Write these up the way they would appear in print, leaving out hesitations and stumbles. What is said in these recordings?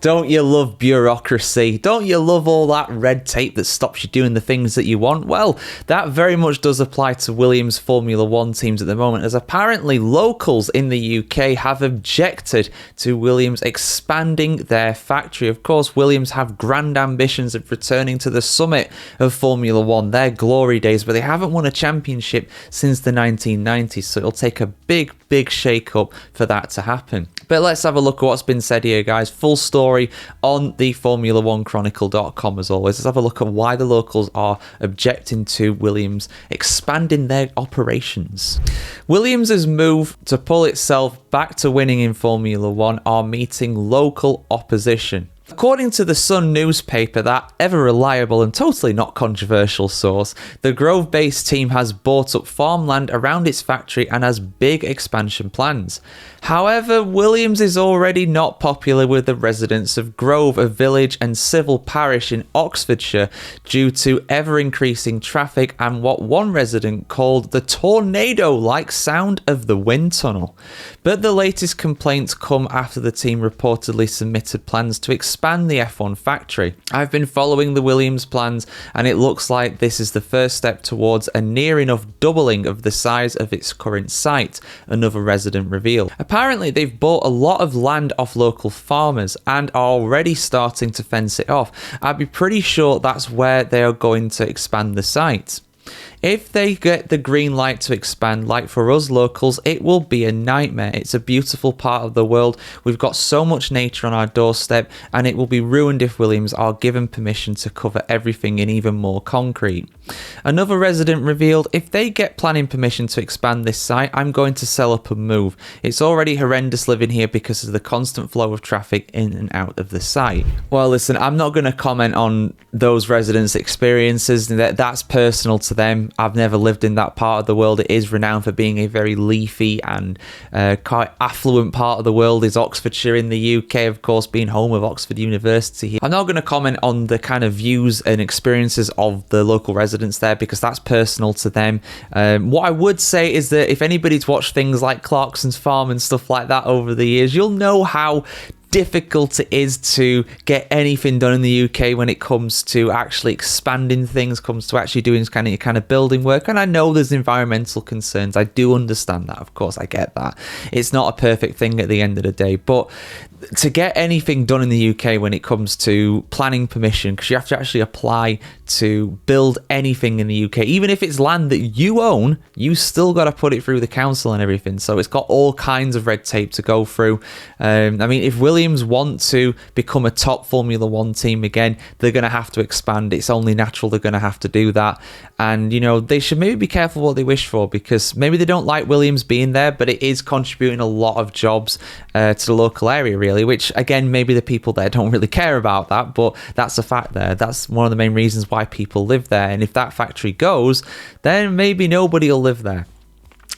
Don't you love bureaucracy? Don't you love all that red tape that stops you doing the things that you want? Well, that very much does apply to Williams Formula One teams at the moment, as apparently locals in the UK have objected to Williams expanding their factory. Of course, Williams have grand ambitions of returning to the summit of Formula One, their glory days, but they haven't won a championship since the 1990s, so it'll take a big shake-up for that to happen. But let's have a look at what's been said here, guys. Full story on the Formula1Chronicle.com as always. Let's have a look at why the locals are objecting to Williams expanding their operations. Williams' move to pull itself back to winning in Formula One are meeting local opposition. According to the Sun newspaper, that ever-reliable and totally not controversial source, the Grove-based team has bought up farmland around its factory and has big expansion plans. However, Williams is already not popular with the residents of Grove, a village and civil parish in Oxfordshire, due to ever-increasing traffic and what one resident called the tornado-like sound of the wind tunnel. But the latest complaints come after the team reportedly submitted plans to expand the F1 factory. I've been following the Williams plans, and it looks like this is the first step towards a near enough doubling of the size of its current site, another resident revealed. Apparently, they've bought a lot of land off local farmers and are already starting to fence it off. I'd be pretty sure that's where they are going to expand the site. If they get the green light to expand, like for us locals, it will be a nightmare. It's a beautiful part of the world. We've got so much nature on our doorstep, and it will be ruined if Williams are given permission to cover everything in even more concrete. Another resident revealed, if they get planning permission to expand this site, I'm going to sell up and move. It's already horrendous living here because of the constant flow of traffic in and out of the site. Well, listen, I'm not going to comment on those residents' experiences. That's personal to them. I've never lived in that part of the world. It is renowned for being a very leafy and quite affluent part of the world. Is Oxfordshire in the UK, of course, being home of Oxford University. I'm not going to comment on the kind of views and experiences of the local residents there because that's personal to them. What I would say is that if anybody's watched things like Clarkson's Farm and stuff like that over the years, you'll know how difficult it is to get anything done in the UK when it comes to actually expanding things, comes to actually doing kind of building work. And I know there's environmental concerns. I do understand that, of course, I get that. It's not a perfect thing at the end of the day, but to get anything done in the UK when it comes to planning permission, because you have to actually apply to build anything in the UK, even if it's land that you own, you still got to put it through the council and everything. So it's got all kinds of red tape to go through. I mean, if Williams want to become a top Formula One team again, they're going to have to expand. It's only natural they're going to have to do that. And, you know, they should maybe be careful what they wish for, because maybe they don't like Williams being there, but it is contributing a lot of jobs to the local area, really, which, again, maybe the people there don't really care about that, but that's a fact there. That's one of the main reasons why people live there. And if that factory goes, then maybe nobody will live there.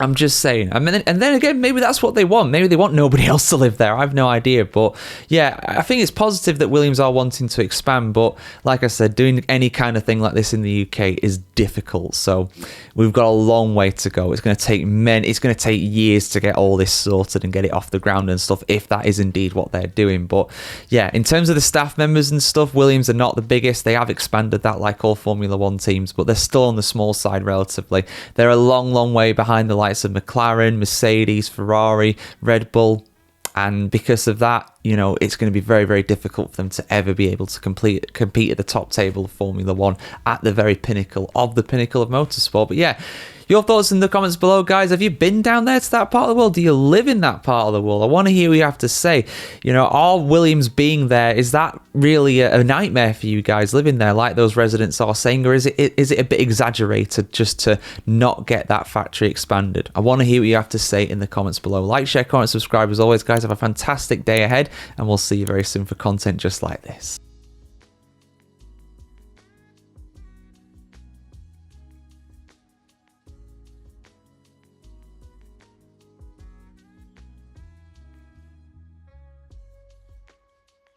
I'm just saying. I mean, and then again, maybe that's what they want. Maybe they want nobody else to live there. I have no idea. But yeah, I think it's positive that Williams are wanting to expand. But like I said, doing any kind of thing like this in the UK is difficult. So we've got a long way to go. It's going to take years to get all this sorted and get it off the ground and stuff, if that is indeed what they're doing. But yeah, in terms of the staff members and stuff, Williams are not the biggest. They have expanded that like all Formula One teams, but they're still on the small side relatively. They're a long way behind the likes of McLaren, Mercedes, Ferrari, Red Bull, and because of that, you know, it's going to be very difficult for them to ever be able to compete at the top table of Formula One, at the very pinnacle of motorsport. But yeah, your thoughts in the comments below, guys. Have you been down there to that part of the world? Do you live in that part of the world? I want to hear what you have to say. You know, are Williams being there, is that really a nightmare for you guys living there, like those residents are saying, or is it a bit exaggerated just to not get that factory expanded? I want to hear what you have to say in the comments below. Like, share, comment, subscribe. As always, guys, have a fantastic day ahead, and we'll see you very soon for content just like this.